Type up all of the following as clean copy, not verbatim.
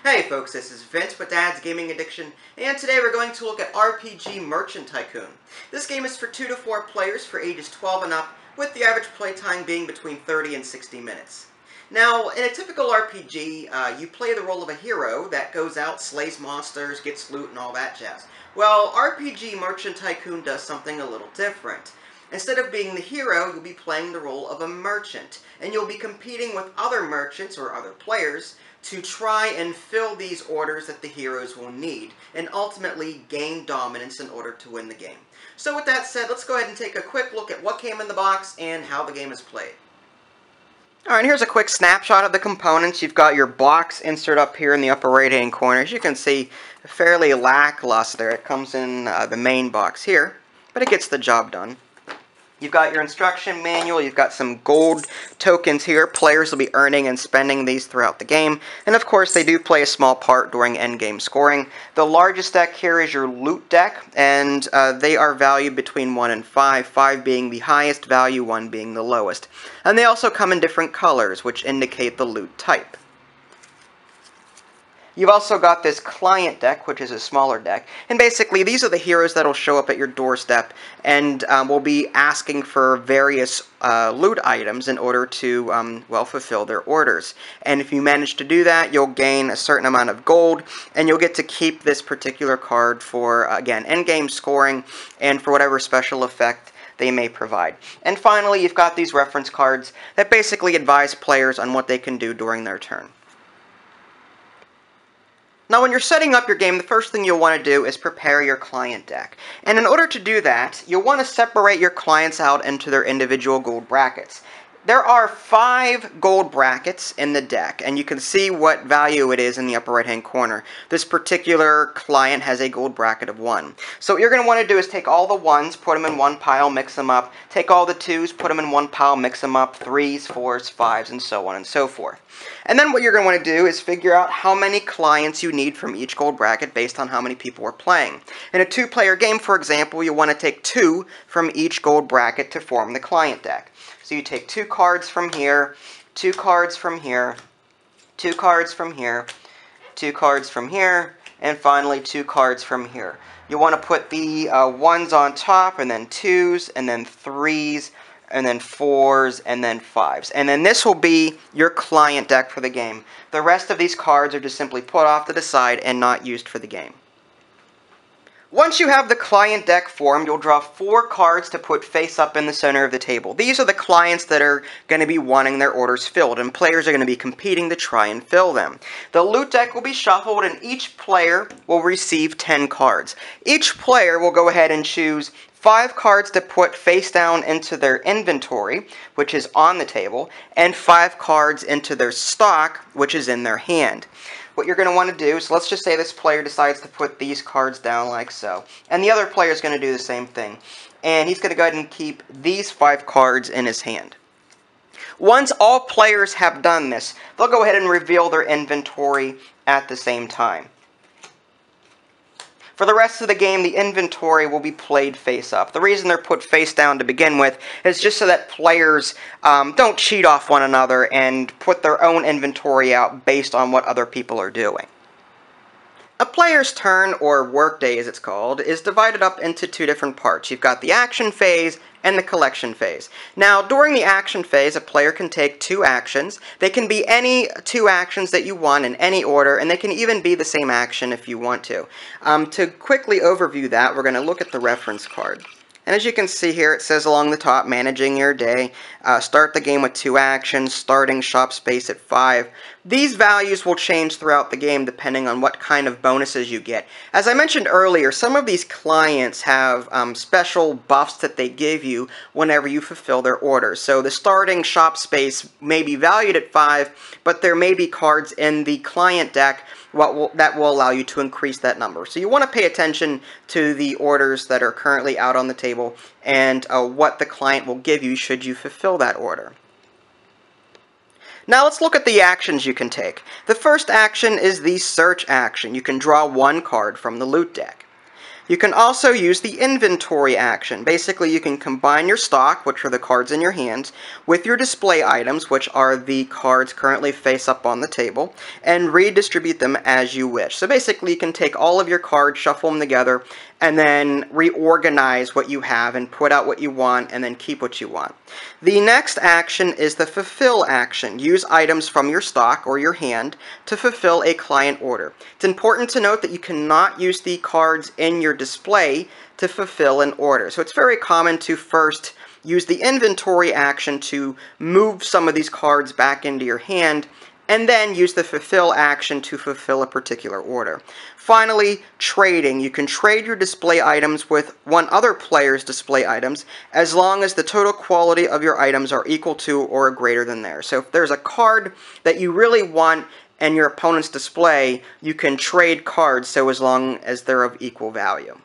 Hey folks, this is Vince with Dad's Gaming Addiction, and today we're going to look at RPG Merchant Tycoon. This game is for 2 to 4 players for ages 12 and up, with the average playtime being between 30 and 60 minutes. Now, in a typical RPG, you play the role of a hero that goes out, slays monsters, gets loot, and all that jazz. Well, RPG Merchant Tycoon does something a little different. Instead of being the hero, you'll be playing the role of a merchant, and you'll be competing with other merchants or other players to try and fill these orders that the heroes will need, and ultimately gain dominance in order to win the game. So with that said, let's go ahead and take a quick look at what came in the box and how the game is played. Alright, here's a quick snapshot of the components. You've got your box insert up here in the upper right hand corner. As you can see, fairly lackluster. It comes in the main box here, but it gets the job done. You've got your instruction manual, you've got some gold tokens here. Players will be earning and spending these throughout the game. And of course, they do play a small part during endgame scoring. The largest deck here is your loot deck, and they are valued between 1 and 5, 5 being the highest value, 1 being the lowest. And they also come in different colors, which indicate the loot type. You've also got this client deck, which is a smaller deck, and basically these are the heroes that will show up at your doorstep and will be asking for various loot items in order to, well, fulfill their orders. And if you manage to do that, you'll gain a certain amount of gold, and you'll get to keep this particular card for, again, endgame scoring and for whatever special effect they may provide. And finally, you've got these reference cards that basically advise players on what they can do during their turn. Now, when you're setting up your game, the first thing you'll want to do is prepare your client deck. And in order to do that, you'll want to separate your clients out into their individual gold brackets. There are 5 gold brackets in the deck, and you can see what value it is in the upper right-hand corner. This particular client has a gold bracket of 1. So what you're going to want to do is take all the 1s, put them in one pile, mix them up. Take all the 2s, put them in one pile, mix them up. 3s, 4s, 5s, and so on and so forth. And then what you're going to want to do is figure out how many clients you need from each gold bracket based on how many people are playing. In a 2-player game, for example, you'll want to take 2 from each gold bracket to form the client deck. So you take 2 cards from here, 2 cards from here, 2 cards from here, 2 cards from here, and finally 2 cards from here. You want to put the 1s on top, and then 2s, and then 3s, and then 4s, and then 5s. And then this will be your client deck for the game. The rest of these cards are just simply put off to the side and not used for the game. Once you have the client deck formed, you'll draw 4 cards to put face up in the center of the table. These are the clients that are going to be wanting their orders filled, and players are going to be competing to try and fill them. The loot deck will be shuffled, and each player will receive 10 cards. Each player will go ahead and choose 5 cards to put face down into their inventory, which is on the table, and 5 cards into their stock, which is in their hand. What you're going to want to do, so let's just say this player decides to put these cards down like so, and the other player is going to do the same thing, and he's going to go ahead and keep these 5 cards in his hand. Once all players have done this, they'll go ahead and reveal their inventory at the same time. For the rest of the game, the inventory will be played face up. The reason they're put face down to begin with is just so that players don't cheat off one another and put their own inventory out based on what other people are doing. A player's turn, or workday as it's called, is divided up into 2 different parts. You've got the action phase and the collection phase. Now, during the action phase, a player can take 2 actions. They can be any 2 actions that you want in any order, and they can even be the same action if you want to. To quickly overview that, we're going to look at the reference card. And as you can see here, it says along the top, managing your day, start the game with 2 actions, starting shop space at 5. These values will change throughout the game depending on what kind of bonuses you get. As I mentioned earlier, some of these clients have special buffs that they give you whenever you fulfill their orders. So the starting shop space may be valued at 5, but there may be cards in the client deck that will allow you to increase that number. So you want to pay attention to the orders that are currently out on the table and what the client will give you should you fulfill that order. Now let's look at the actions you can take. The first action is the search action. You can draw 1 card from the loot deck. You can also use the inventory action. Basically, you can combine your stock, which are the cards in your hands, with your display items, which are the cards currently face up on the table, and redistribute them as you wish. So basically, you can take all of your cards, shuffle them together, and then reorganize what you have and put out what you want and then keep what you want. The next action is the fulfill action. Use items from your stock or your hand to fulfill a client order. It's important to note that you cannot use the cards in your display to fulfill an order. So it's very common to first use the inventory action to move some of these cards back into your hand, and then use the fulfill action to fulfill a particular order. Finally, trading. You can trade your display items with one other player's display items as long as the total quality of your items are equal to or greater than theirs. So if there's a card that you really want in your opponent's display, you can trade cards so as long as they're of equal value.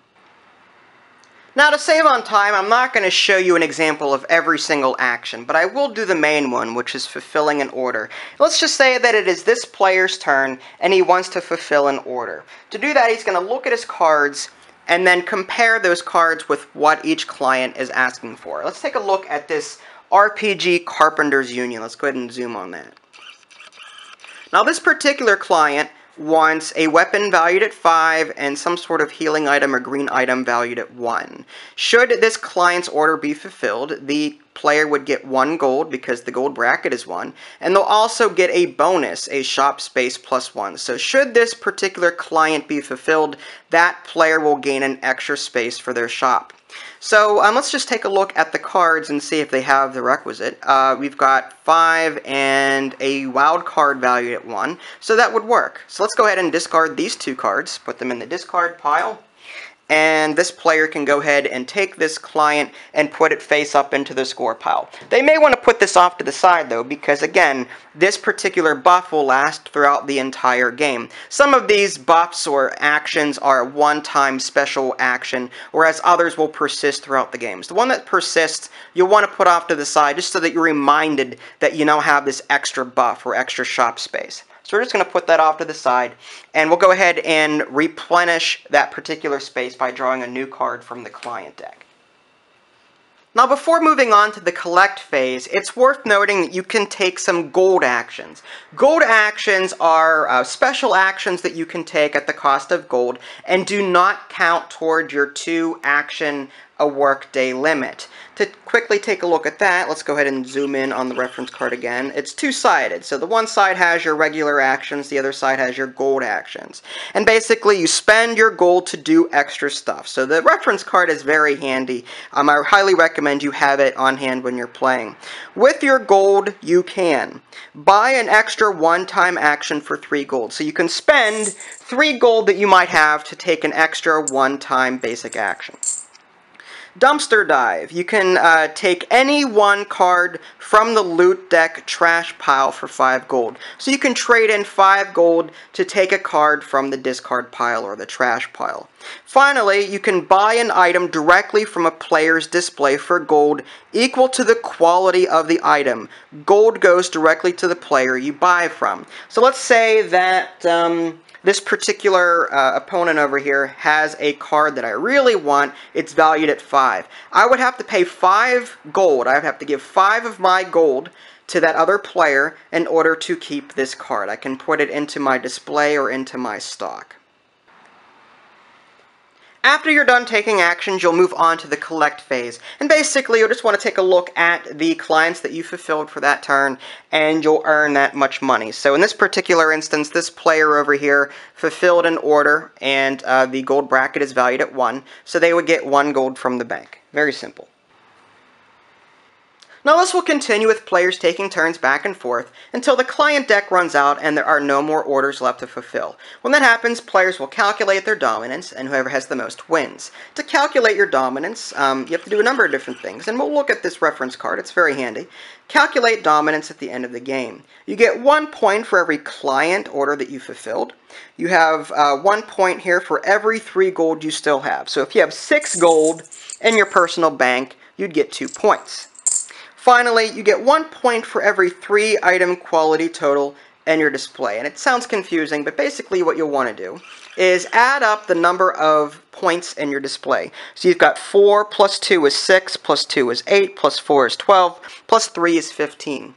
Now, to save on time, I'm not going to show you an example of every single action, but I will do the main one, which is fulfilling an order. Let's just say that it is this player's turn, and he wants to fulfill an order. To do that, he's going to look at his cards, and then compare those cards with what each client is asking for. Let's take a look at this RPG Carpenter's Union. Let's go ahead and zoom on that. Now, this particular client wants a weapon valued at 5 and some sort of healing item or green item valued at 1. Should this client's order be fulfilled, the player would get 1 gold because the gold bracket is 1, and they'll also get a bonus, a shop space plus 1. So should this particular client be fulfilled, that player will gain an extra space for their shop. So let's just take a look at the cards and see if they have the requisite. We've got 5 and a wild card valued at 1, so that would work. So let's go ahead and discard these 2 cards, put them in the discard pile, and this player can go ahead and take this client and put it face up into the score pile. They may want to put this off to the side though, because again, this particular buff will last throughout the entire game. Some of these buffs or actions are a one-time special action, whereas others will persist throughout the games. The one that persists, you'll want to put off to the side just so that you're reminded that you now have this extra buff or extra shop space. So we're just going to put that off to the side, and we'll go ahead and replenish that particular space by drawing a new card from the client deck. Now, before moving on to the collect phase, it's worth noting that you can take some gold actions. Gold actions are special actions that you can take at the cost of gold and do not count toward your 2 action a workday limit. To quickly take a look at that, let's go ahead and zoom in on the reference card again. It's 2-sided, so the one side has your regular actions, the other side has your gold actions. And basically, you spend your gold to do extra stuff. So the reference card is very handy. I highly recommend you have it on hand when you're playing. With your gold, you can buy an extra one-time action for 3 gold. So you can spend 3 gold that you might have to take an extra one-time basic action. Dumpster Dive. You can take any one card from the loot deck trash pile for 5 gold. So you can trade in 5 gold to take a card from the discard pile or the trash pile. Finally, you can buy an item directly from a player's display for gold equal to the quality of the item. Gold goes directly to the player you buy from. So let's say that this particular opponent over here has a card that I really want. It's valued at 5. I would have to pay 5 gold. I would have to give 5 of my gold to that other player in order to keep this card. I can put it into my display or into my stock. After you're done taking actions, you'll move on to the collect phase. And basically, you'll just want to take a look at the clients that you fulfilled for that turn, and you'll earn that much money. So in this particular instance, this player over here fulfilled an order, and the gold bracket is valued at 1, so they would get 1 gold from the bank. Very simple. Now this will continue with players taking turns back and forth until the client deck runs out and there are no more orders left to fulfill. When that happens, players will calculate their dominance, and whoever has the most wins. To calculate your dominance, you have to do a number of different things, and we'll look at this reference card. It's very handy. Calculate dominance at the end of the game. You get 1 point for every client order that you fulfilled. You have 1 point here for every 3 gold you still have. So if you have 6 gold in your personal bank, you'd get 2 points. Finally, you get 1 point for every 3 item quality total in your display. And it sounds confusing, but basically what you'll want to do is add up the number of points in your display. So you've got 4 plus 2 is 6, plus 2 is 8, plus 4 is 12, plus 3 is 15.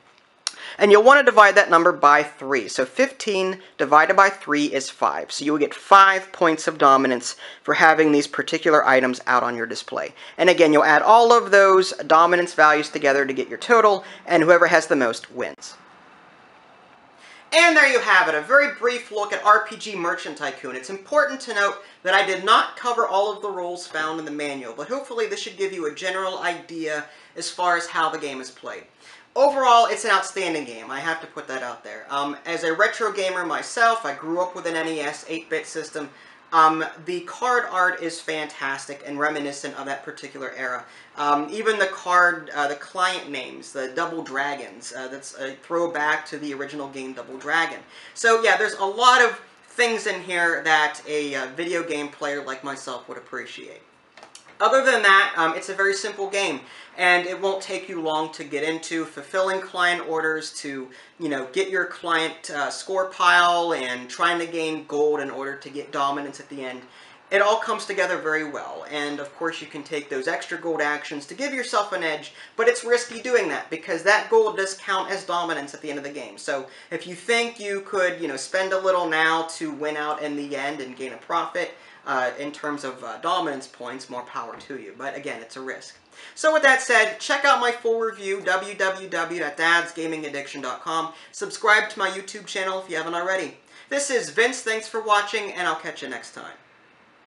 And you'll want to divide that number by 3. So 15 divided by 3 is 5. So you will get 5 points of dominance for having these particular items out on your display. And again, you'll add all of those dominance values together to get your total, and whoever has the most wins. And there you have it, a very brief look at RPG Merchant Tycoon. It's important to note that I did not cover all of the rules found in the manual, but hopefully this should give you a general idea as far as how the game is played. Overall, it's an outstanding game. I have to put that out there. As a retro gamer myself, I grew up with an NES 8-bit system. The card art is fantastic and reminiscent of that particular era. Even the client names, the Double Dragons, that's a throwback to the original game Double Dragon. So yeah, there's a lot of things in here that a video game player like myself would appreciate. Other than that, it's a very simple game, and it won't take you long to get into. Fulfilling client orders to, get your client score pile and trying to gain gold in order to get dominance at the end. It all comes together very well, and of course you can take those extra gold actions to give yourself an edge, but it's risky doing that because that gold does count as dominance at the end of the game. So if you think you could, spend a little now to win out in the end and gain a profit, in terms of dominance points, more power to you. But again, it's a risk. So with that said, check out my full review, www.dadsgamingaddiction.com. Subscribe to my YouTube channel if you haven't already. This is Vince, thanks for watching, and I'll catch you next time.